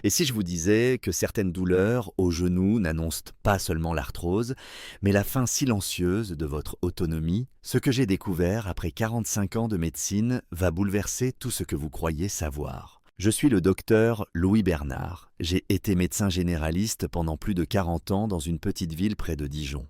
Et si je vous disais que certaines douleurs au genou n'annoncent pas seulement l'arthrose, mais la fin silencieuse de votre autonomie, ce que j'ai découvert après 45 ans de médecine va bouleverser tout ce que vous croyez savoir. Je suis le docteur Louis Bernard. J'ai été médecin généraliste pendant plus de 40 ans dans une petite ville près de Dijon.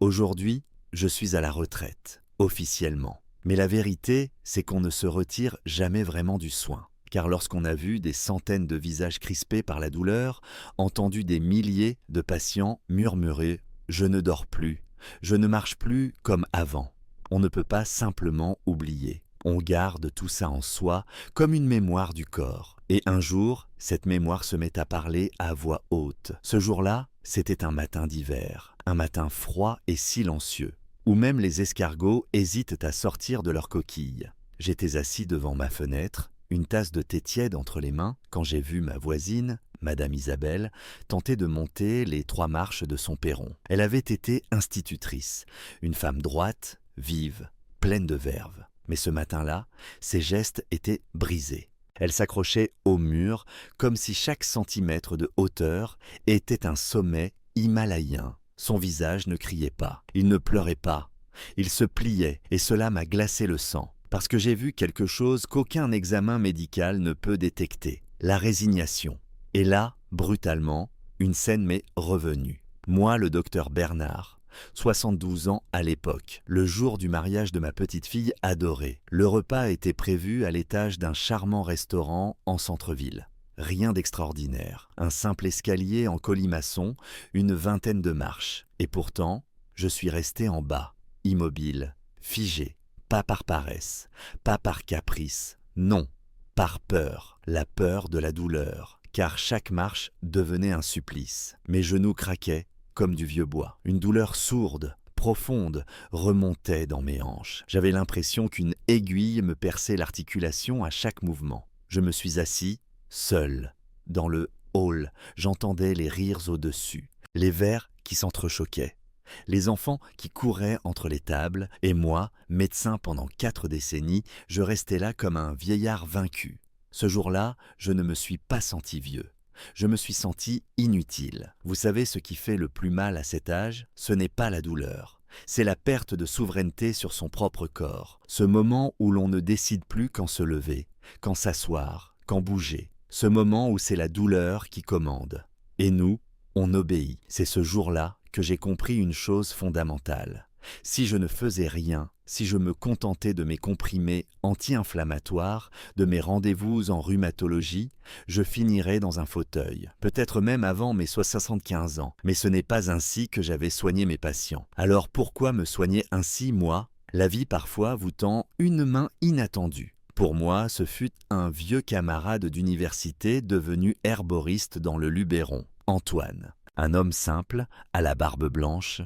Aujourd'hui, je suis à la retraite, officiellement. Mais la vérité, c'est qu'on ne se retire jamais vraiment du soin. Car lorsqu'on a vu des centaines de visages crispés par la douleur, entendu des milliers de patients murmurer « je ne dors plus, je ne marche plus comme avant », on ne peut pas simplement oublier. On garde tout ça en soi comme une mémoire du corps. Et un jour, cette mémoire se met à parler à voix haute. Ce jour-là, c'était un matin d'hiver, un matin froid et silencieux, où même les escargots hésitent à sortir de leur coquille. J'étais assis devant ma fenêtre, une tasse de thé tiède entre les mains, quand j'ai vu ma voisine, Madame Isabelle, tenter de monter les 3 marches de son perron. Elle avait été institutrice, une femme droite, vive, pleine de verve. Mais ce matin-là, ses gestes étaient brisés. Elle s'accrochait au mur comme si chaque centimètre de hauteur était un sommet himalayen. Son visage ne criait pas, il ne pleurait pas, il se pliait et cela m'a glacé le sang. Parce que j'ai vu quelque chose qu'aucun examen médical ne peut détecter, la résignation. Et là, brutalement, une scène m'est revenue. Moi, le docteur Bernard, 72 ans à l'époque, le jour du mariage de ma petite fille adorée. Le repas était prévu à l'étage d'un charmant restaurant en centre-ville. Rien d'extraordinaire, un simple escalier en colimaçon, une vingtaine de marches. Et pourtant, je suis resté en bas, immobile, figé. Pas par paresse, pas par caprice, non, par peur, la peur de la douleur, car chaque marche devenait un supplice. Mes genoux craquaient comme du vieux bois. Une douleur sourde, profonde, remontait dans mes hanches. J'avais l'impression qu'une aiguille me perçait l'articulation à chaque mouvement. Je me suis assis, seul, dans le hall. J'entendais les rires au-dessus, les verres qui s'entrechoquaient. Les enfants qui couraient entre les tables, et moi, médecin pendant 4 décennies, je restais là comme un vieillard vaincu. Ce jour-là, je ne me suis pas senti vieux. Je me suis senti inutile. Vous savez ce qui fait le plus mal à cet âge? Ce n'est pas la douleur. C'est la perte de souveraineté sur son propre corps. Ce moment où l'on ne décide plus quand se lever, quand s'asseoir, quand bouger. Ce moment où c'est la douleur qui commande. Et nous, on obéit. C'est ce jour-là que j'ai compris une chose fondamentale. Si je ne faisais rien, si je me contentais de mes comprimés anti-inflammatoires, de mes rendez-vous en rhumatologie, je finirais dans un fauteuil, peut-être même avant mes 75 ans. Mais ce n'est pas ainsi que j'avais soigné mes patients. Alors pourquoi me soigner ainsi, moi? La vie parfois vous tend une main inattendue. Pour moi, ce fut un vieux camarade d'université devenu herboriste dans le Luberon, Antoine. Un homme simple, à la barbe blanche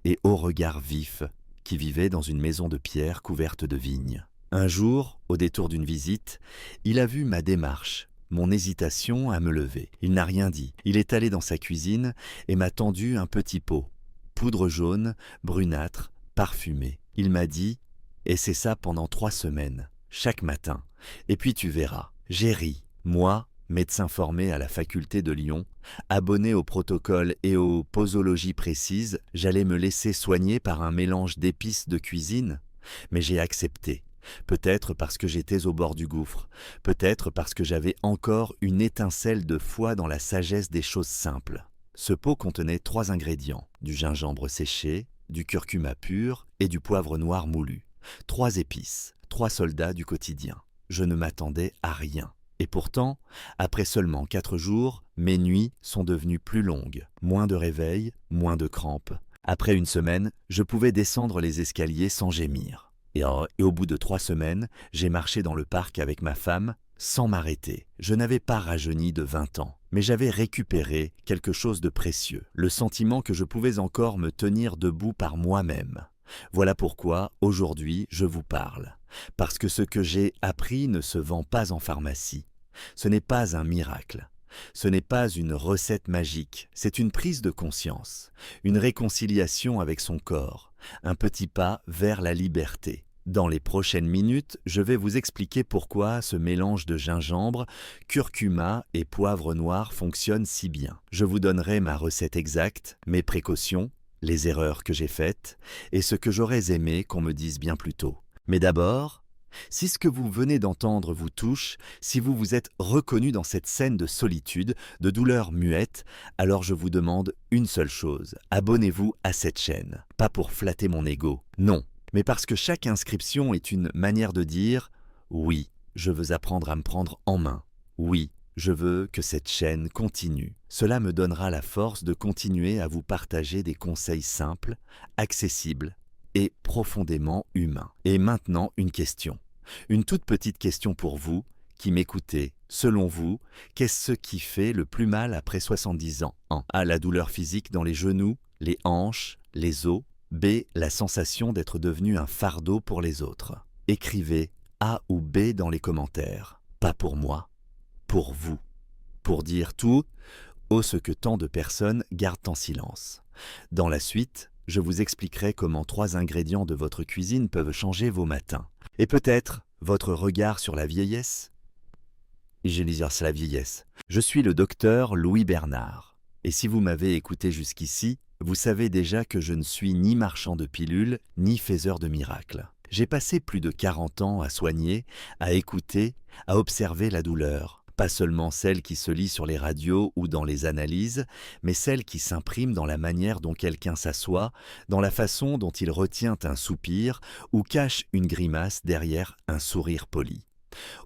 et au regard vif, qui vivait dans une maison de pierre couverte de vignes. Un jour, au détour d'une visite, il a vu ma démarche, mon hésitation à me lever. Il n'a rien dit. Il est allé dans sa cuisine et m'a tendu un petit pot. Poudre jaune, brunâtre, parfumée. Il m'a dit « Et c'est ça pendant 3 semaines, chaque matin. Et puis tu verras. » J'ai ri. Moi, médecin formé à la faculté de Lyon, abonné au protocole et aux posologies précises, j'allais me laisser soigner par un mélange d'épices de cuisine. Mais j'ai accepté. Peut-être parce que j'étais au bord du gouffre, peut-être parce que j'avais encore une étincelle de foi dans la sagesse des choses simples. Ce pot contenait 3 ingrédients, du gingembre séché, du curcuma pur et du poivre noir moulu. 3 épices, 3 soldats du quotidien. Je ne m'attendais à rien. Et pourtant, après seulement 4 jours, mes nuits sont devenues plus longues, moins de réveil, moins de crampes. Après une semaine, je pouvais descendre les escaliers sans gémir. Et au bout de 3 semaines, j'ai marché dans le parc avec ma femme sans m'arrêter. Je n'avais pas rajeuni de 20 ans, mais j'avais récupéré quelque chose de précieux, le sentiment que je pouvais encore me tenir debout par moi-même. Voilà pourquoi, aujourd'hui, je vous parle. Parce que ce que j'ai appris ne se vend pas en pharmacie. Ce n'est pas un miracle. Ce n'est pas une recette magique. C'est une prise de conscience, une réconciliation avec son corps, un petit pas vers la liberté. Dans les prochaines minutes, je vais vous expliquer pourquoi ce mélange de gingembre, curcuma et poivre noir fonctionne si bien. Je vous donnerai ma recette exacte, mes précautions, les erreurs que j'ai faites et ce que j'aurais aimé qu'on me dise bien plus tôt. Mais d'abord, si ce que vous venez d'entendre vous touche, si vous vous êtes reconnu dans cette scène de solitude, de douleur muette, alors je vous demande une seule chose, abonnez-vous à cette chaîne. Pas pour flatter mon ego, non, mais parce que chaque inscription est une manière de dire « Oui, je veux apprendre à me prendre en main. Oui, je veux que cette chaîne continue. » Cela me donnera la force de continuer à vous partager des conseils simples, accessibles et profondément humains. Et maintenant, une question. Une toute petite question pour vous qui m'écoutez. Selon vous, qu'est-ce qui fait le plus mal après 70 ans? A. La douleur physique dans les genoux, les hanches, les os. B. La sensation d'être devenu un fardeau pour les autres. Écrivez A ou B dans les commentaires. Pas pour moi, pour vous. Pour dire tout, ce que tant de personnes gardent en silence. Dans la suite, je vous expliquerai comment 3 ingrédients de votre cuisine peuvent changer vos matins. Et peut-être votre regard sur la vieillesse. J'ai dit sur la vieillesse. Je suis le docteur Louis Bernard. Et si vous m'avez écouté jusqu'ici, vous savez déjà que je ne suis ni marchand de pilules, ni faiseur de miracles. J'ai passé plus de 40 ans à soigner, à écouter, à observer la douleur. Pas seulement celle qui se lit sur les radios ou dans les analyses, mais celle qui s'imprime dans la manière dont quelqu'un s'assoit, dans la façon dont il retient un soupir ou cache une grimace derrière un sourire poli.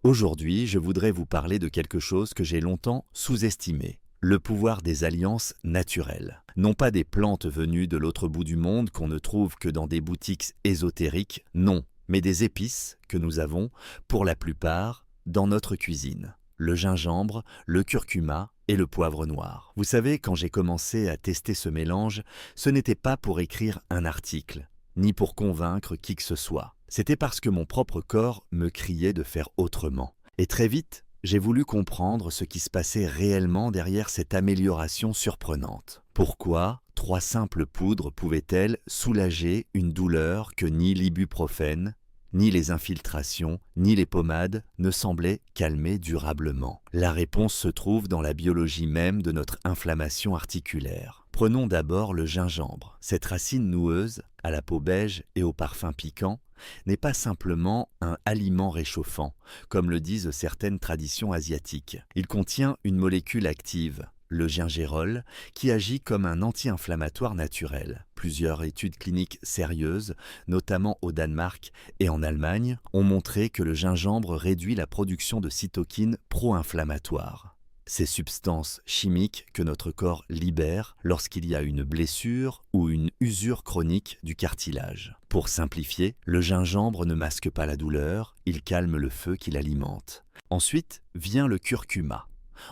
Aujourd'hui, je voudrais vous parler de quelque chose que j'ai longtemps sous-estimé. Le pouvoir des alliances naturelles. Non pas des plantes venues de l'autre bout du monde qu'on ne trouve que dans des boutiques ésotériques, non, mais des épices que nous avons, pour la plupart, dans notre cuisine. Le gingembre, le curcuma et le poivre noir. Vous savez, quand j'ai commencé à tester ce mélange, ce n'était pas pour écrire un article, ni pour convaincre qui que ce soit. C'était parce que mon propre corps me criait de faire autrement. Et très vite, j'ai voulu comprendre ce qui se passait réellement derrière cette amélioration surprenante. Pourquoi 3 simples poudres pouvaient-elles soulager une douleur que ni l'ibuprofène, ni les infiltrations, ni les pommades ne semblaient calmer durablement? La réponse se trouve dans la biologie même de notre inflammation articulaire. Prenons d'abord le gingembre. Cette racine noueuse, à la peau beige et au parfum piquant, n'est pas simplement un aliment réchauffant, comme le disent certaines traditions asiatiques. Il contient une molécule active, le gingérol, qui agit comme un anti-inflammatoire naturel. Plusieurs études cliniques sérieuses, notamment au Danemark et en Allemagne, ont montré que le gingembre réduit la production de cytokines pro-inflammatoires. Ces substances chimiques que notre corps libère lorsqu'il y a une blessure ou une usure chronique du cartilage. Pour simplifier, le gingembre ne masque pas la douleur, il calme le feu qui l'alimente. Ensuite vient le curcuma.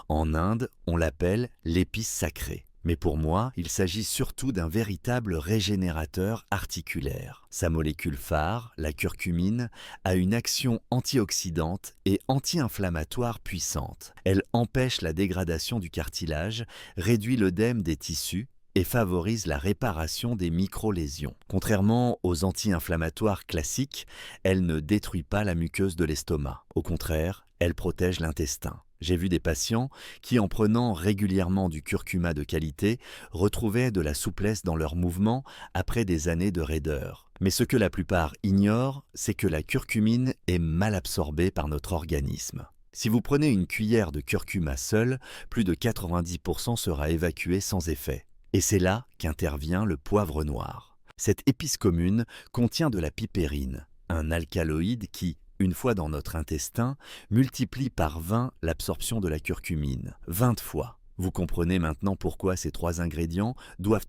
En Inde, on l'appelle l'épice sacrée. Mais pour moi, il s'agit surtout d'un véritable régénérateur articulaire. Sa molécule phare, la curcumine, a une action antioxydante et anti-inflammatoire puissante. Elle empêche la dégradation du cartilage, réduit l'œdème des tissus et favorise la réparation des micro-lésions. Contrairement aux anti-inflammatoires classiques, elle ne détruit pas la muqueuse de l'estomac. Au contraire, elle protège l'intestin. J'ai vu des patients qui, en prenant régulièrement du curcuma de qualité, retrouvaient de la souplesse dans leurs mouvements après des années de raideur. Mais ce que la plupart ignorent, c'est que la curcumine est mal absorbée par notre organisme. Si vous prenez une cuillère de curcuma seule, plus de 90% sera évacué sans effet. Et c'est là qu'intervient le poivre noir. Cette épice commune contient de la pipérine, un alcaloïde qui, une fois dans notre intestin, multiplie par 20 l'absorption de la curcumine. 20 fois. Vous comprenez maintenant pourquoi ces 3 ingrédients doivent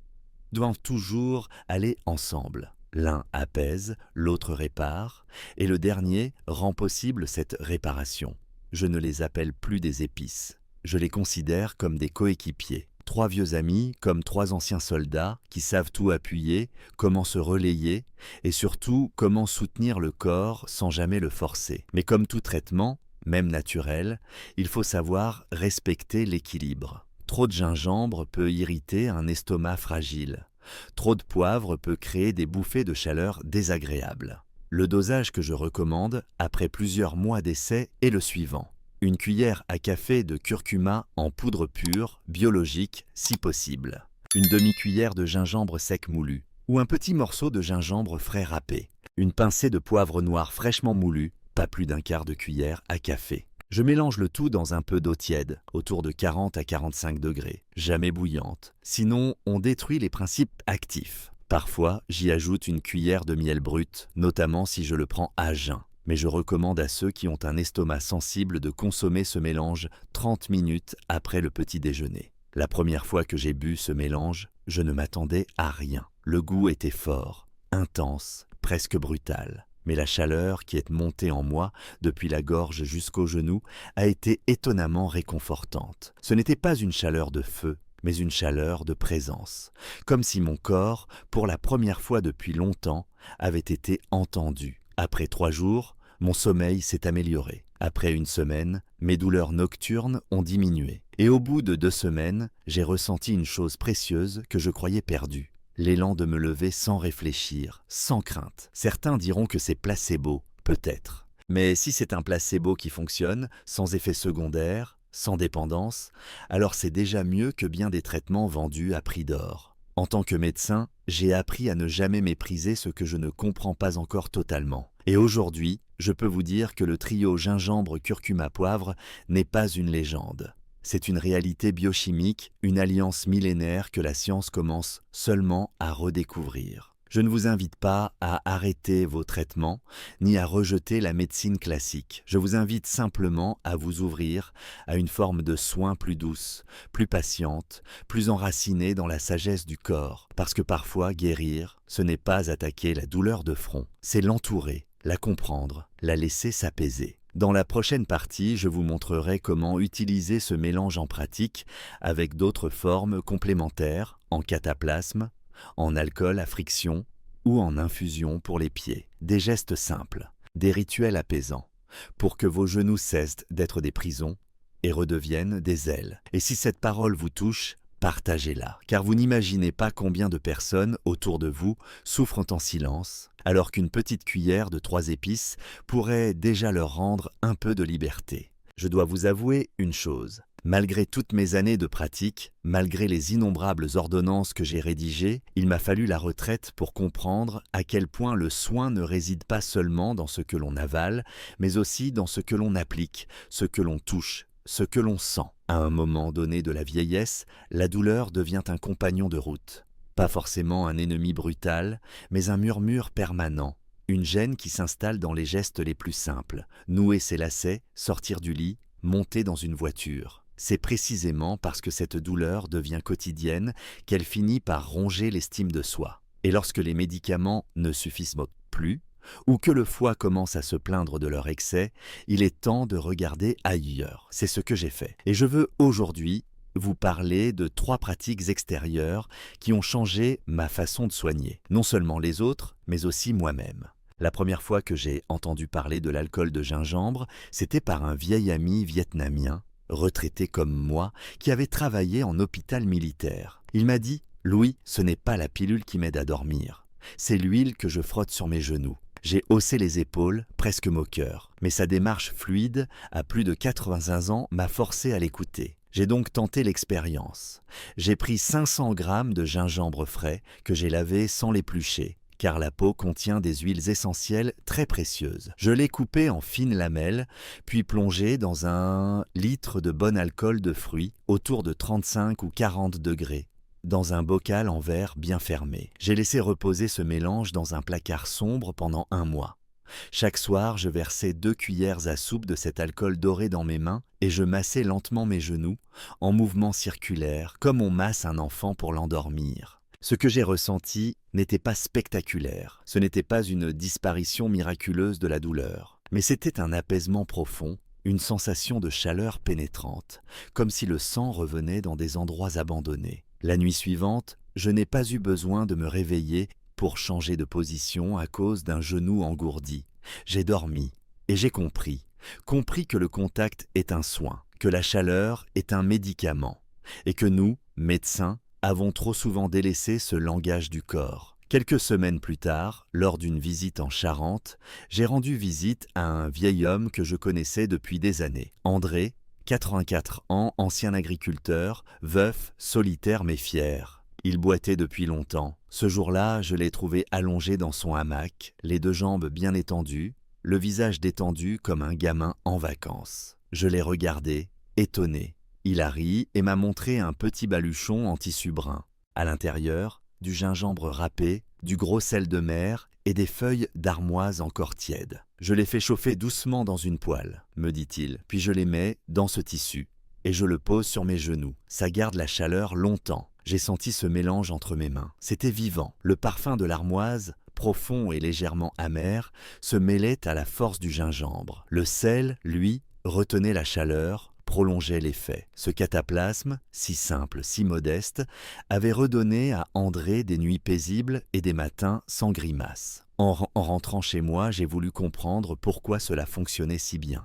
toujours aller ensemble. L'un apaise, l'autre répare, et le dernier rend possible cette réparation. Je ne les appelle plus des épices. Je les considère comme des coéquipiers. 3 vieux amis, comme 3 anciens soldats, qui savent tout appuyer, comment se relayer, et surtout comment soutenir le corps sans jamais le forcer. Mais comme tout traitement, même naturel, il faut savoir respecter l'équilibre. Trop de gingembre peut irriter un estomac fragile. Trop de poivre peut créer des bouffées de chaleur désagréables. Le dosage que je recommande, après plusieurs mois d'essai, est le suivant. Une cuillère à café de curcuma en poudre pure, biologique, si possible. Une demi-cuillère de gingembre sec moulu, ou un petit morceau de gingembre frais râpé. Une pincée de poivre noir fraîchement moulu, pas plus d'un quart de cuillère à café. Je mélange le tout dans un peu d'eau tiède, autour de 40 à 45 degrés, jamais bouillante. Sinon, on détruit les principes actifs. Parfois, j'y ajoute une cuillère de miel brut, notamment si je le prends à jeun. Mais je recommande à ceux qui ont un estomac sensible de consommer ce mélange 30 minutes après le petit déjeuner. La première fois que j'ai bu ce mélange, je ne m'attendais à rien. Le goût était fort, intense, presque brutal. Mais la chaleur qui est montée en moi, depuis la gorge jusqu'aux genoux, a été étonnamment réconfortante. Ce n'était pas une chaleur de feu, mais une chaleur de présence, comme si mon corps, pour la première fois depuis longtemps, avait été entendu. Après 3 jours, mon sommeil s'est amélioré. Après 1 semaine, mes douleurs nocturnes ont diminué. Et au bout de 2 semaines, j'ai ressenti une chose précieuse que je croyais perdue. L'élan de me lever sans réfléchir, sans crainte. Certains diront que c'est placebo, peut-être. Mais si c'est un placebo qui fonctionne, sans effet secondaire, sans dépendance, alors c'est déjà mieux que bien des traitements vendus à prix d'or. En tant que médecin, j'ai appris à ne jamais mépriser ce que je ne comprends pas encore totalement. Et aujourd'hui, je peux vous dire que le trio gingembre-curcuma-poivre n'est pas une légende. C'est une réalité biochimique, une alliance millénaire que la science commence seulement à redécouvrir. Je ne vous invite pas à arrêter vos traitements, ni à rejeter la médecine classique. Je vous invite simplement à vous ouvrir à une forme de soin plus douce, plus patiente, plus enracinée dans la sagesse du corps. Parce que parfois, guérir, ce n'est pas attaquer la douleur de front, c'est l'entourer, la comprendre, la laisser s'apaiser. Dans la prochaine partie, je vous montrerai comment utiliser ce mélange en pratique avec d'autres formes complémentaires, en cataplasme, en alcool à friction ou en infusion pour les pieds. Des gestes simples, des rituels apaisants, pour que vos genoux cessent d'être des prisons et redeviennent des ailes. Et si cette parole vous touche, partagez-la, car vous n'imaginez pas combien de personnes autour de vous souffrent en silence, alors qu'une petite cuillère de 3 épices pourrait déjà leur rendre un peu de liberté. Je dois vous avouer une chose. Malgré toutes mes années de pratique, malgré les innombrables ordonnances que j'ai rédigées, il m'a fallu la retraite pour comprendre à quel point le soin ne réside pas seulement dans ce que l'on avale, mais aussi dans ce que l'on applique, ce que l'on touche, ce que l'on sent. À un moment donné de la vieillesse, la douleur devient un compagnon de route. Pas forcément un ennemi brutal, mais un murmure permanent. Une gêne qui s'installe dans les gestes les plus simples. Nouer ses lacets, sortir du lit, monter dans une voiture. C'est précisément parce que cette douleur devient quotidienne qu'elle finit par ronger l'estime de soi. Et lorsque les médicaments ne suffisent plus, ou que le foie commence à se plaindre de leur excès, il est temps de regarder ailleurs. C'est ce que j'ai fait. Et je veux aujourd'hui vous parler de 3 pratiques extérieures qui ont changé ma façon de soigner. Non seulement les autres, mais aussi moi-même. La première fois que j'ai entendu parler de l'alcool de gingembre, c'était par un vieil ami vietnamien, retraité comme moi, qui avait travaillé en hôpital militaire. Il m'a dit « Louis, ce n'est pas la pilule qui m'aide à dormir. C'est l'huile que je frotte sur mes genoux. » J'ai haussé les épaules, presque moqueur. Mais sa démarche fluide, à plus de 81 ans, m'a forcé à l'écouter. J'ai donc tenté l'expérience. J'ai pris 500 grammes de gingembre frais que j'ai lavé sans l'éplucher, car la peau contient des huiles essentielles très précieuses. Je l'ai coupé en fines lamelles, puis plongé dans 1 litre de bon alcool de fruits, autour de 35 ou 40 degrés, dans un bocal en verre bien fermé. J'ai laissé reposer ce mélange dans un placard sombre pendant 1 mois. Chaque soir, je versais 2 cuillères à soupe de cet alcool doré dans mes mains et je massais lentement mes genoux, en mouvement circulaire, comme on masse un enfant pour l'endormir. Ce que j'ai ressenti n'était pas spectaculaire, ce n'était pas une disparition miraculeuse de la douleur, mais c'était un apaisement profond, une sensation de chaleur pénétrante, comme si le sang revenait dans des endroits abandonnés. La nuit suivante, je n'ai pas eu besoin de me réveiller pour changer de position à cause d'un genou engourdi. J'ai dormi et j'ai compris que le contact est un soin, que la chaleur est un médicament et que nous, médecins, avons trop souvent délaissé ce langage du corps. Quelques semaines plus tard, lors d'une visite en Charente, j'ai rendu visite à un vieil homme que je connaissais depuis des années. André, 84 ans, ancien agriculteur, veuf, solitaire mais fier. Il boitait depuis longtemps. Ce jour-là, je l'ai trouvé allongé dans son hamac, les deux jambes bien étendues, le visage détendu comme un gamin en vacances. Je l'ai regardé, étonné. Il a ri et m'a montré un petit baluchon en tissu brun. À l'intérieur, du gingembre râpé, du gros sel de mer et des feuilles d'armoise encore tièdes. Je les fais chauffer doucement dans une poêle, me dit-il, puis je les mets dans ce tissu et je le pose sur mes genoux. Ça garde la chaleur longtemps. J'ai senti ce mélange entre mes mains. C'était vivant. Le parfum de l'armoise, profond et légèrement amer, se mêlait à la force du gingembre. Le sel, lui, retenait la chaleur, prolongeait l'effet. Ce cataplasme, si simple, si modeste, avait redonné à André des nuits paisibles et des matins sans grimace. En rentrant chez moi, j'ai voulu comprendre pourquoi cela fonctionnait si bien.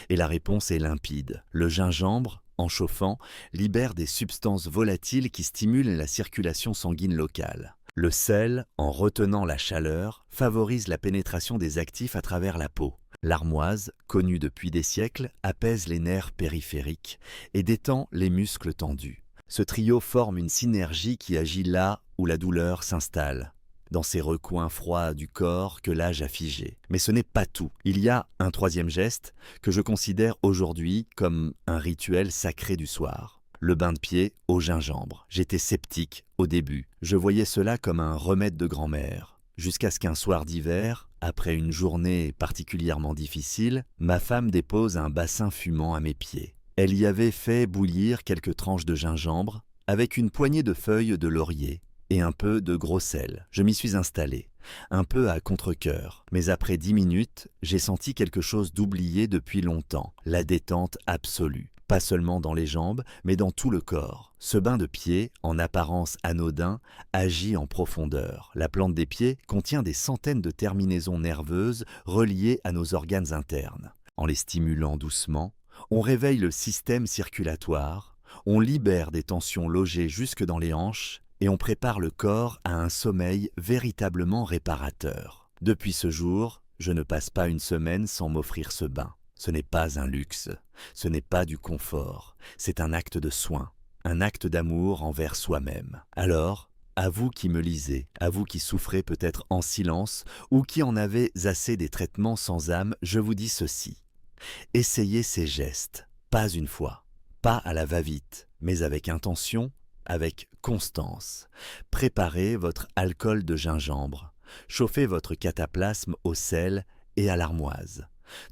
Et la réponse est limpide. Le gingembre, en chauffant, libère des substances volatiles qui stimulent la circulation sanguine locale. Le sel, en retenant la chaleur, favorise la pénétration des actifs à travers la peau. L'armoise, connue depuis des siècles, apaise les nerfs périphériques et détend les muscles tendus. Ce trio forme une synergie qui agit là où la douleur s'installe, dans ces recoins froids du corps que l'âge a figés. Mais ce n'est pas tout. Il y a un troisième geste que je considère aujourd'hui comme un rituel sacré du soir. Le bain de pied au gingembre. J'étais sceptique au début. Je voyais cela comme un remède de grand-mère. Jusqu'à ce qu'un soir d'hiver, après une journée particulièrement difficile, ma femme dépose un bassin fumant à mes pieds. Elle y avait fait bouillir quelques tranches de gingembre avec une poignée de feuilles de laurier et un peu de gros sel. Je m'y suis installé, un peu à contre-cœur. Mais après 10 minutes, j'ai senti quelque chose d'oublié depuis longtemps, la détente absolue. Pas seulement dans les jambes, mais dans tout le corps. Ce bain de pied, en apparence anodin, agit en profondeur. La plante des pieds contient des centaines de terminaisons nerveuses reliées à nos organes internes. En les stimulant doucement, on réveille le système circulatoire, on libère des tensions logées jusque dans les hanches et on prépare le corps à un sommeil véritablement réparateur. Depuis ce jour, je ne passe pas une semaine sans m'offrir ce bain. Ce n'est pas un luxe, ce n'est pas du confort, c'est un acte de soin, un acte d'amour envers soi-même. Alors, à vous qui me lisez, à vous qui souffrez peut-être en silence ou qui en avez assez des traitements sans âme, je vous dis ceci. Essayez ces gestes, pas une fois, pas à la va-vite, mais avec intention, avec constance. Préparez votre alcool de gingembre, chauffez votre cataplasme au sel et à l'armoise.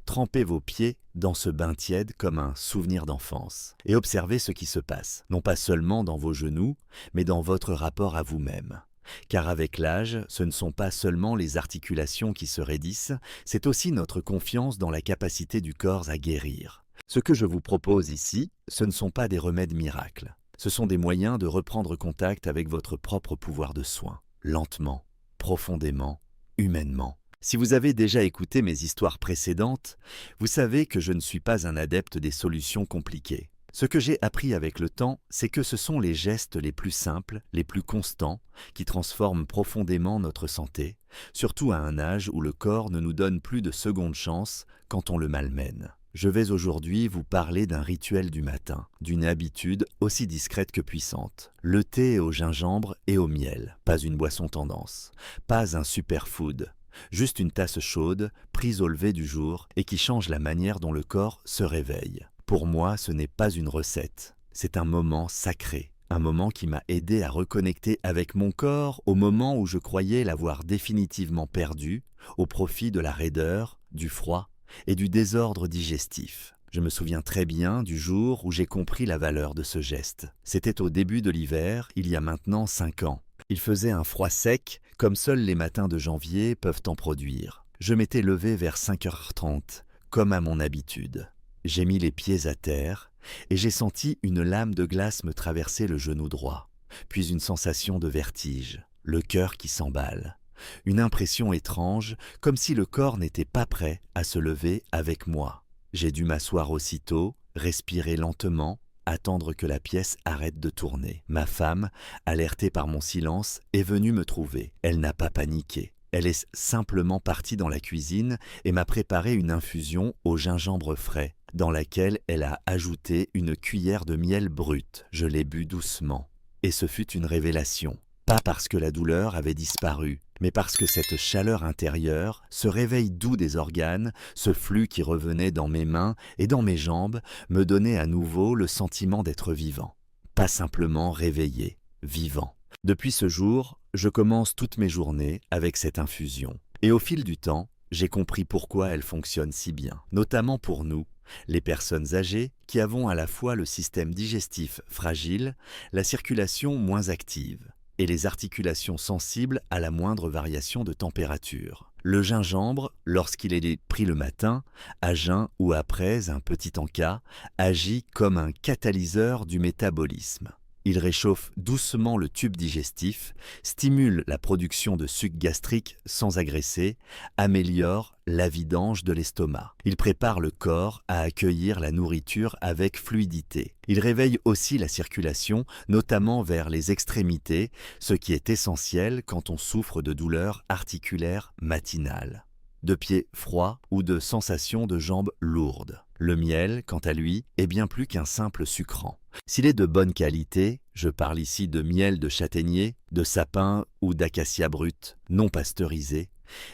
Trempez vos pieds dans ce bain tiède comme un souvenir d'enfance et observez ce qui se passe, non pas seulement dans vos genoux, mais dans votre rapport à vous-même. Car avec l'âge, ce ne sont pas seulement les articulations qui se raidissent, c'est aussi notre confiance dans la capacité du corps à guérir. Ce que je vous propose ici, ce ne sont pas des remèdes miracles. Ce sont des moyens de reprendre contact avec votre propre pouvoir de soin, lentement, profondément, humainement. Si vous avez déjà écouté mes histoires précédentes, vous savez que je ne suis pas un adepte des solutions compliquées. Ce que j'ai appris avec le temps, c'est que ce sont les gestes les plus simples, les plus constants, qui transforment profondément notre santé, surtout à un âge où le corps ne nous donne plus de seconde chance quand on le malmène. Je vais aujourd'hui vous parler d'un rituel du matin, d'une habitude aussi discrète que puissante. Le thé au gingembre et au miel, pas une boisson tendance, pas un superfood. Juste une tasse chaude, prise au lever du jour et qui change la manière dont le corps se réveille. Pour moi, ce n'est pas une recette, c'est un moment sacré, un moment qui m'a aidé à reconnecter avec mon corps au moment où je croyais l'avoir définitivement perdu, au profit de la raideur, du froid et du désordre digestif. Je me souviens très bien du jour où j'ai compris la valeur de ce geste. C'était au début de l'hiver, il y a maintenant 5 ans. Il faisait un froid sec, comme seuls les matins de janvier peuvent en produire. Je m'étais levé vers 5h30, comme à mon habitude. J'ai mis les pieds à terre et j'ai senti une lame de glace me traverser le genou droit, puis une sensation de vertige, le cœur qui s'emballe. Une impression étrange, comme si le corps n'était pas prêt à se lever avec moi. J'ai dû m'asseoir aussitôt, respirer lentement, attendre que la pièce arrête de tourner. Ma femme, alertée par mon silence, est venue me trouver. Elle n'a pas paniqué. Elle est simplement partie dans la cuisine et m'a préparé une infusion au gingembre frais, dans laquelle elle a ajouté une cuillère de miel brut. Je l'ai bu doucement. Et ce fut une révélation. Pas parce que la douleur avait disparu, mais parce que cette chaleur intérieure, ce réveil doux des organes, ce flux qui revenait dans mes mains et dans mes jambes, me donnait à nouveau le sentiment d'être vivant. Pas simplement réveillé, vivant. Depuis ce jour, je commence toutes mes journées avec cette infusion. Et au fil du temps, j'ai compris pourquoi elle fonctionne si bien, notamment pour nous, les personnes âgées qui avons à la fois le système digestif fragile, la circulation moins active et les articulations sensibles à la moindre variation de température. Le gingembre, lorsqu'il est pris le matin, à jeun ou après un petit encas, agit comme un catalyseur du métabolisme. Il réchauffe doucement le tube digestif, stimule la production de suc gastrique sans agresser, améliore la vidange de l'estomac. Il prépare le corps à accueillir la nourriture avec fluidité. Il réveille aussi la circulation, notamment vers les extrémités, ce qui est essentiel quand on souffre de douleurs articulaires matinales, de pieds froids ou de sensations de jambes lourdes. Le miel, quant à lui, est bien plus qu'un simple sucrant. S'il est de bonne qualité, je parle ici de miel de châtaignier, de sapin ou d'acacia brut, non pasteurisé,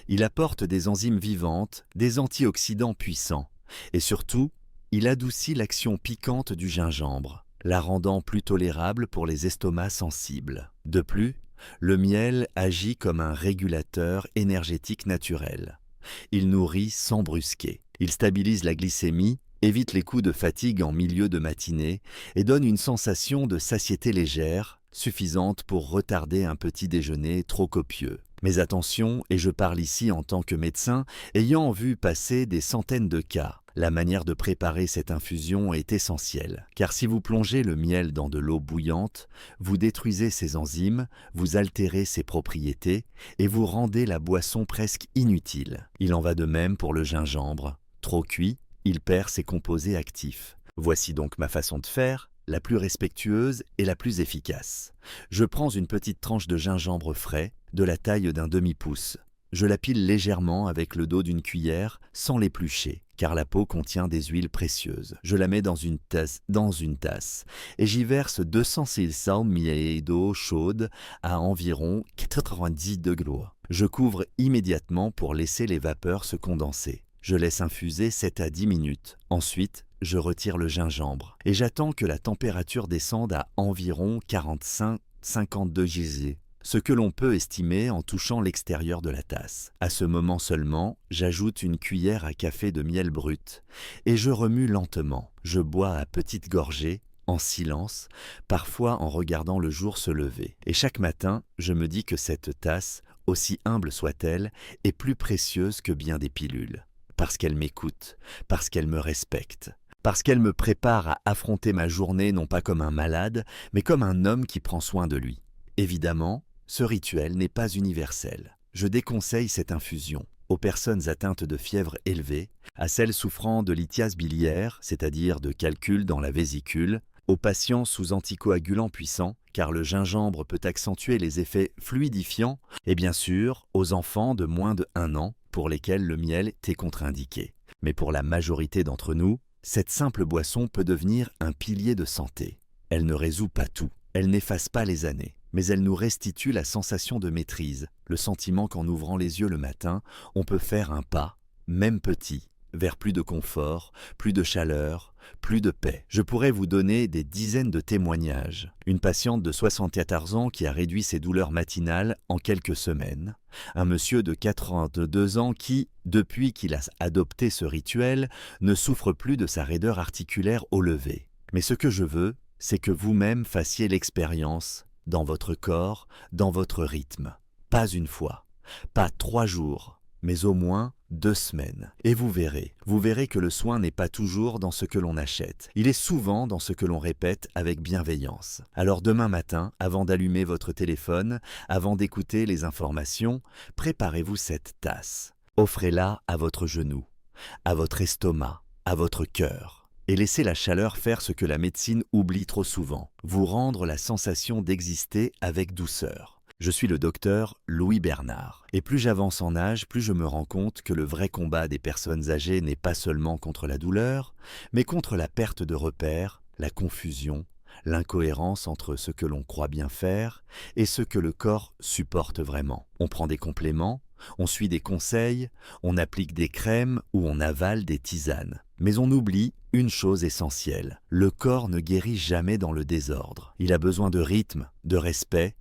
il apporte des enzymes vivantes, des antioxydants puissants, et surtout, il adoucit l'action piquante du gingembre, la rendant plus tolérable pour les estomacs sensibles. De plus, le miel agit comme un régulateur énergétique naturel. Il nourrit sans brusquer. Il stabilise la glycémie, évite les coups de fatigue en milieu de matinée et donne une sensation de satiété légère, suffisante pour retarder un petit déjeuner trop copieux. Mais attention, et je parle ici en tant que médecin, ayant vu passer des centaines de cas, la manière de préparer cette infusion est essentielle, car si vous plongez le miel dans de l'eau bouillante, vous détruisez ses enzymes, vous altérez ses propriétés et vous rendez la boisson presque inutile. Il en va de même pour le gingembre. Trop cuit, il perd ses composés actifs. Voici donc ma façon de faire, la plus respectueuse et la plus efficace. Je prends une petite tranche de gingembre frais, de la taille d'un demi-pouce. Je la pile légèrement avec le dos d'une cuillère sans l'éplucher, car la peau contient des huiles précieuses. Je la mets dans une tasse et j'y verse 200 ml d'eau chaude à environ 90 degrés. Je couvre immédiatement pour laisser les vapeurs se condenser. Je laisse infuser 7 à 10 minutes. Ensuite, je retire le gingembre et j'attends que la température descende à environ 45-50 degrés, ce que l'on peut estimer en touchant l'extérieur de la tasse. À ce moment seulement, j'ajoute une cuillère à café de miel brut et je remue lentement. Je bois à petites gorgées, en silence, parfois en regardant le jour se lever. Et chaque matin, je me dis que cette tasse, aussi humble soit-elle, est plus précieuse que bien des pilules. Parce qu'elle m'écoute, parce qu'elle me respecte, parce qu'elle me prépare à affronter ma journée non pas comme un malade, mais comme un homme qui prend soin de lui. Évidemment, ce rituel n'est pas universel. Je déconseille cette infusion aux personnes atteintes de fièvre élevée, à celles souffrant de lithiase biliaire, c'est-à-dire de calcul dans la vésicule, aux patients sous anticoagulants puissants, car le gingembre peut accentuer les effets fluidifiants, et bien sûr aux enfants de moins de 1 an, pour lesquels le miel est contre-indiqué. Mais pour la majorité d'entre nous, cette simple boisson peut devenir un pilier de santé. Elle ne résout pas tout, elle n'efface pas les années, mais elle nous restitue la sensation de maîtrise, le sentiment qu'en ouvrant les yeux le matin, on peut faire un pas, même petit, vers plus de confort, plus de chaleur, plus de paix. Je pourrais vous donner des dizaines de témoignages. Une patiente de 74 ans qui a réduit ses douleurs matinales en quelques semaines. Un monsieur de 82 ans qui, depuis qu'il a adopté ce rituel, ne souffre plus de sa raideur articulaire au lever. Mais ce que je veux, c'est que vous-même fassiez l'expérience dans votre corps, dans votre rythme. Pas une fois, pas 3 jours, mais au moins 2 semaines. Et vous verrez que le soin n'est pas toujours dans ce que l'on achète. Il est souvent dans ce que l'on répète avec bienveillance. Alors demain matin, avant d'allumer votre téléphone, avant d'écouter les informations, préparez-vous cette tasse. Offrez-la à votre genou, à votre estomac, à votre cœur. et laisser la chaleur faire ce que la médecine oublie trop souvent, vous rendre la sensation d'exister avec douceur. Je suis le docteur Louis Bernard, et plus j'avance en âge, plus je me rends compte que le vrai combat des personnes âgées n'est pas seulement contre la douleur, mais contre la perte de repères, la confusion, l'incohérence entre ce que l'on croit bien faire et ce que le corps supporte vraiment. On prend des compléments, on suit des conseils, on applique des crèmes ou on avale des tisanes. Mais on oublie une chose essentielle, le corps ne guérit jamais dans le désordre. Il a besoin de rythme, de respect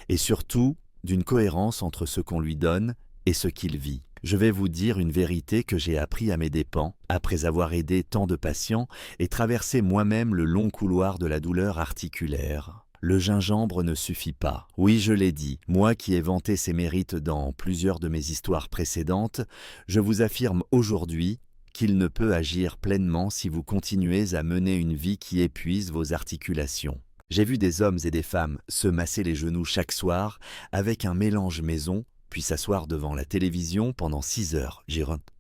et surtout d'une cohérence entre ce qu'on lui donne et ce qu'il vit. Je vais vous dire une vérité que j'ai appris à mes dépens, après avoir aidé tant de patients et traversé moi-même le long couloir de la douleur articulaire. Le gingembre ne suffit pas. Oui, je l'ai dit, moi qui ai vanté ses mérites dans plusieurs de mes histoires précédentes, je vous affirme aujourd'hui qu'il ne peut agir pleinement si vous continuez à mener une vie qui épuise vos articulations. J'ai vu des hommes et des femmes se masser les genoux chaque soir avec un mélange maison, puis s'asseoir devant la télévision pendant 6 heures,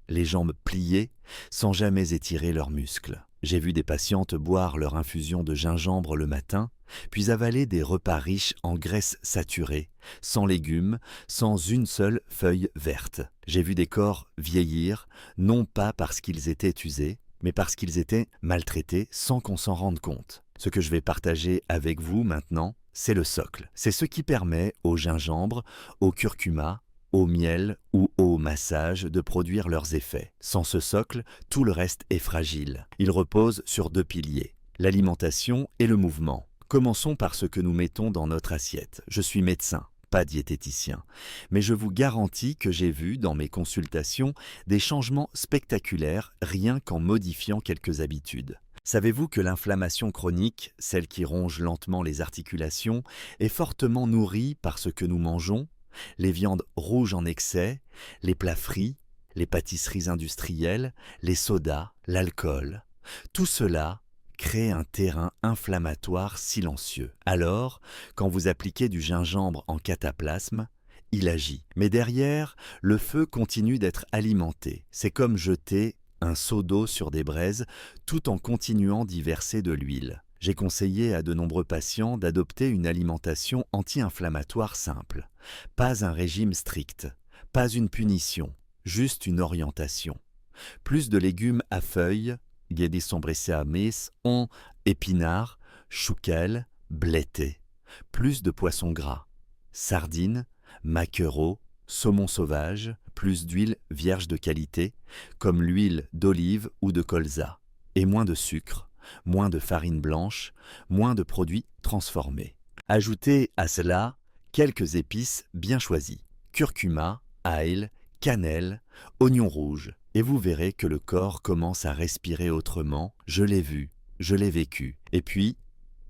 les jambes pliées, sans jamais étirer leurs muscles. J'ai vu des patientes boire leur infusion de gingembre le matin, puis avaler des repas riches en graisses saturées, sans légumes, sans une seule feuille verte. J'ai vu des corps vieillir, non pas parce qu'ils étaient usés, mais parce qu'ils étaient maltraités sans qu'on s'en rende compte. Ce que je vais partager avec vous maintenant, c'est le socle. C'est ce qui permet au gingembre, au curcuma, au miel ou au massage de produire leurs effets. Sans ce socle, tout le reste est fragile. Il repose sur 2 piliers, l'alimentation et le mouvement. Commençons par ce que nous mettons dans notre assiette. Je suis médecin, pas diététicien, mais je vous garantis que j'ai vu dans mes consultations des changements spectaculaires rien qu'en modifiant quelques habitudes. Savez-vous que l'inflammation chronique, celle qui ronge lentement les articulations, est fortement nourrie par ce que nous mangeons? Les viandes rouges en excès, les plats frits, les pâtisseries industrielles, les sodas, l'alcool, tout cela crée un terrain inflammatoire silencieux. Alors, quand vous appliquez du gingembre en cataplasme, il agit. Mais derrière, le feu continue d'être alimenté. C'est comme jeter un seau d'eau sur des braises tout en continuant d'y verser de l'huile. J'ai conseillé à de nombreux patients d'adopter une alimentation anti-inflammatoire simple. Pas un régime strict, pas une punition, juste une orientation. Plus de légumes à feuilles, Gedisombricea on épinards, chouquel, blété. Plus de poissons gras, sardines, maquereaux, saumon sauvage, plus d'huile vierge de qualité, comme l'huile d'olive ou de colza, et moins de sucre, moins de farine blanche, moins de produits transformés. Ajoutez à cela quelques épices bien choisies, curcuma, ail, cannelle, oignon rouge, et vous verrez que le corps commence à respirer autrement, je l'ai vu, je l'ai vécu. Et puis,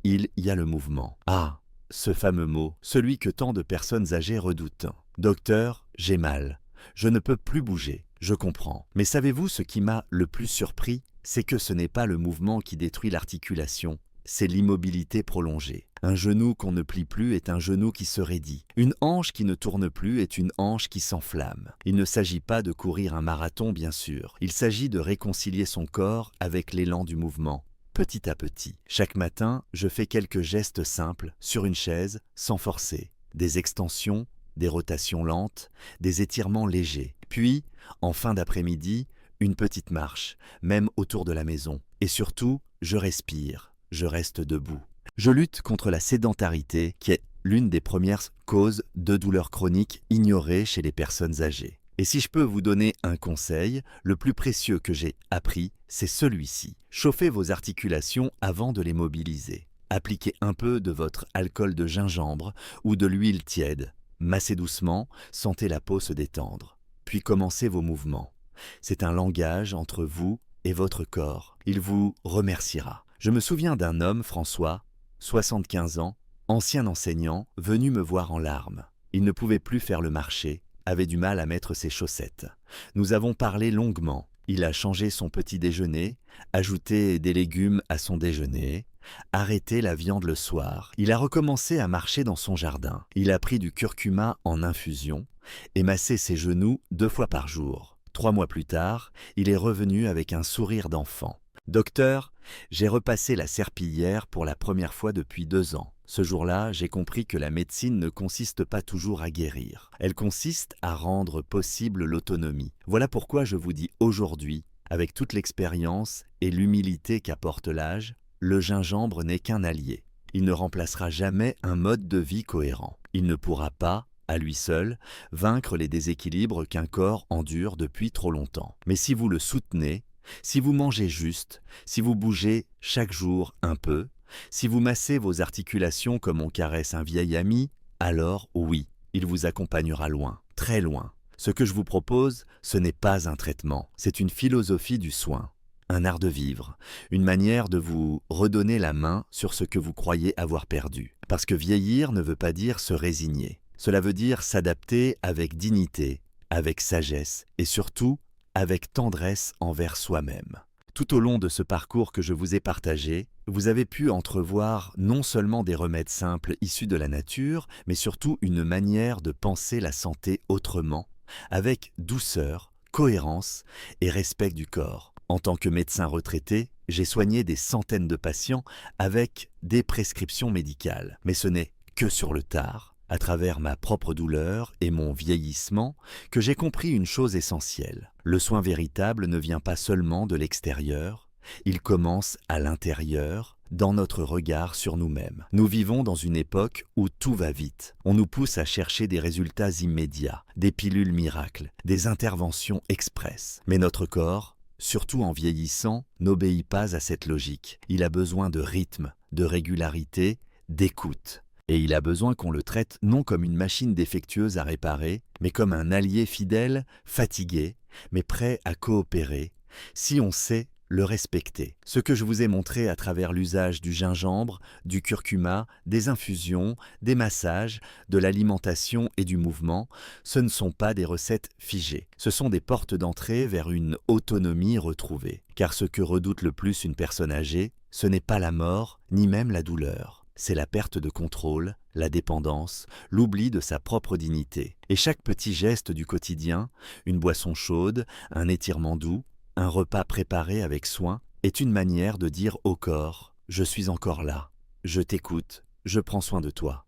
il y a le mouvement. Ah, ce fameux mot, celui que tant de personnes âgées redoutent. Docteur, j'ai mal, je ne peux plus bouger, je comprends. Mais savez-vous ce qui m'a le plus surpris? C'est que ce n'est pas le mouvement qui détruit l'articulation, c'est l'immobilité prolongée. Un genou qu'on ne plie plus est un genou qui se raidit. Une hanche qui ne tourne plus est une hanche qui s'enflamme. Il ne s'agit pas de courir un marathon, bien sûr. Il s'agit de réconcilier son corps avec l'élan du mouvement, petit à petit. Chaque matin, je fais quelques gestes simples, sur une chaise, sans forcer. Des extensions, des rotations lentes, des étirements légers. Puis, en fin d'après-midi, une petite marche, même autour de la maison. Et surtout, je respire, je reste debout. Je lutte contre la sédentarité, qui est l'une des premières causes de douleurs chroniques ignorées chez les personnes âgées. Et si je peux vous donner un conseil, le plus précieux que j'ai appris, c'est celui-ci. Chauffez vos articulations avant de les mobiliser. Appliquez un peu de votre alcool de gingembre ou de l'huile tiède. Massez doucement, sentez la peau se détendre. Puis commencez vos mouvements. C'est un langage entre vous et votre corps. Il vous remerciera. Je me souviens d'un homme, François, 75 ans, ancien enseignant, venu me voir en larmes. Il ne pouvait plus faire le marché, avait du mal à mettre ses chaussettes. Nous avons parlé longuement. Il a changé son petit déjeuner, ajouté des légumes à son déjeuner, arrêté la viande le soir. Il a recommencé à marcher dans son jardin. Il a pris du curcuma en infusion et massé ses genoux 2 fois par jour. 3 mois plus tard, il est revenu avec un sourire d'enfant. Docteur, j'ai repassé la serpillière pour la première fois depuis 2 ans. Ce jour-là, j'ai compris que la médecine ne consiste pas toujours à guérir. Elle consiste à rendre possible l'autonomie. Voilà pourquoi je vous dis aujourd'hui, avec toute l'expérience et l'humilité qu'apporte l'âge, le gingembre n'est qu'un allié. Il ne remplacera jamais un mode de vie cohérent. Il ne pourra pas, à lui seul, vaincre les déséquilibres qu'un corps endure depuis trop longtemps. Mais si vous le soutenez, si vous mangez juste, si vous bougez chaque jour un peu, si vous massez vos articulations comme on caresse un vieil ami, alors oui, il vous accompagnera loin, très loin. Ce que je vous propose, ce n'est pas un traitement, c'est une philosophie du soin, un art de vivre, une manière de vous redonner la main sur ce que vous croyez avoir perdu. Parce que vieillir ne veut pas dire se résigner. Cela veut dire s'adapter avec dignité, avec sagesse et surtout avec tendresse envers soi-même. Tout au long de ce parcours que je vous ai partagé, vous avez pu entrevoir non seulement des remèdes simples issus de la nature, mais surtout une manière de penser la santé autrement, avec douceur, cohérence et respect du corps. En tant que médecin retraité, j'ai soigné des centaines de patients avec des prescriptions médicales. Mais ce n'est que sur le tard, à travers ma propre douleur et mon vieillissement, que j'ai compris une chose essentielle. Le soin véritable ne vient pas seulement de l'extérieur, il commence à l'intérieur, dans notre regard sur nous-mêmes. Nous vivons dans une époque où tout va vite. On nous pousse à chercher des résultats immédiats, des pilules miracles, des interventions express. Mais notre corps, surtout en vieillissant, n'obéit pas à cette logique. Il a besoin de rythme, de régularité, d'écoute. Et il a besoin qu'on le traite non comme une machine défectueuse à réparer, mais comme un allié fidèle, fatigué, mais prêt à coopérer, si on sait le respecter. Ce que je vous ai montré à travers l'usage du gingembre, du curcuma, des infusions, des massages, de l'alimentation et du mouvement, ce ne sont pas des recettes figées. Ce sont des portes d'entrée vers une autonomie retrouvée. Car ce que redoute le plus une personne âgée, ce n'est pas la mort, ni même la douleur. C'est la perte de contrôle, la dépendance, l'oubli de sa propre dignité. Et chaque petit geste du quotidien, une boisson chaude, un étirement doux, un repas préparé avec soin, est une manière de dire au corps « Je suis encore là, je t'écoute, je prends soin de toi ».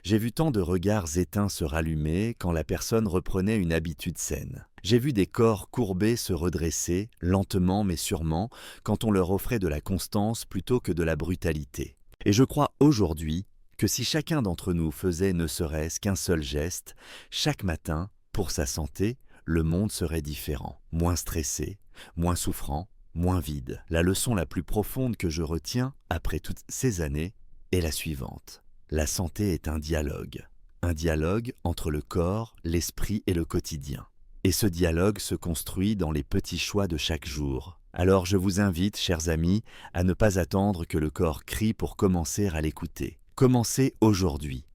J'ai vu tant de regards éteints se rallumer quand la personne reprenait une habitude saine. J'ai vu des corps courbés se redresser, lentement mais sûrement, quand on leur offrait de la constance plutôt que de la brutalité. Et je crois aujourd'hui que si chacun d'entre nous faisait ne serait-ce qu'un seul geste, chaque matin, pour sa santé, le monde serait différent, moins stressé, moins souffrant, moins vide. La leçon la plus profonde que je retiens, après toutes ces années, est la suivante. La santé est un dialogue entre le corps, l'esprit et le quotidien. Et ce dialogue se construit dans les petits choix de chaque jour. Alors je vous invite, chers amis, à ne pas attendre que le corps crie pour commencer à l'écouter. Commencez aujourd'hui,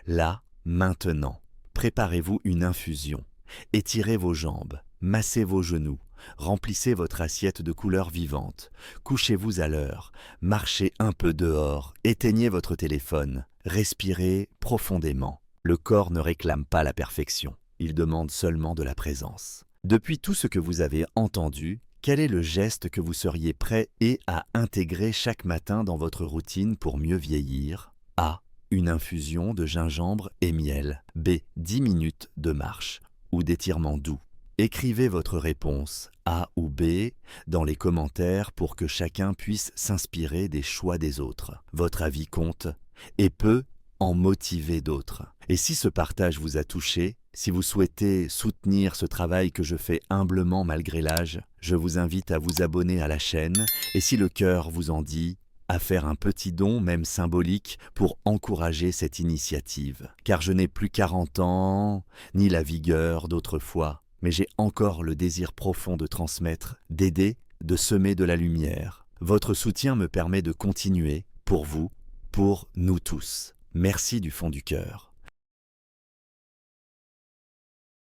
là, maintenant. Préparez-vous une infusion. Étirez vos jambes, massez vos genoux, remplissez votre assiette de couleurs vivantes, couchez-vous à l'heure, marchez un peu dehors, éteignez votre téléphone, respirez profondément. Le corps ne réclame pas la perfection, il demande seulement de la présence. Depuis tout ce que vous avez entendu, quel est le geste que vous seriez prêt à intégrer chaque matin dans votre routine pour mieux vieillir? A. Une infusion de gingembre et miel. B. 10 minutes de marche ou d'étirement doux. Écrivez votre réponse A ou B dans les commentaires pour que chacun puisse s'inspirer des choix des autres. Votre avis compte et peut en motiver d'autres. Et si ce partage vous a touché, si vous souhaitez soutenir ce travail que je fais humblement malgré l'âge, je vous invite à vous abonner à la chaîne et si le cœur vous en dit, à faire un petit don, même symbolique, pour encourager cette initiative. Car je n'ai plus 40 ans, ni la vigueur d'autrefois, mais j'ai encore le désir profond de transmettre, d'aider, de semer de la lumière. Votre soutien me permet de continuer, pour vous, pour nous tous. Merci du fond du cœur.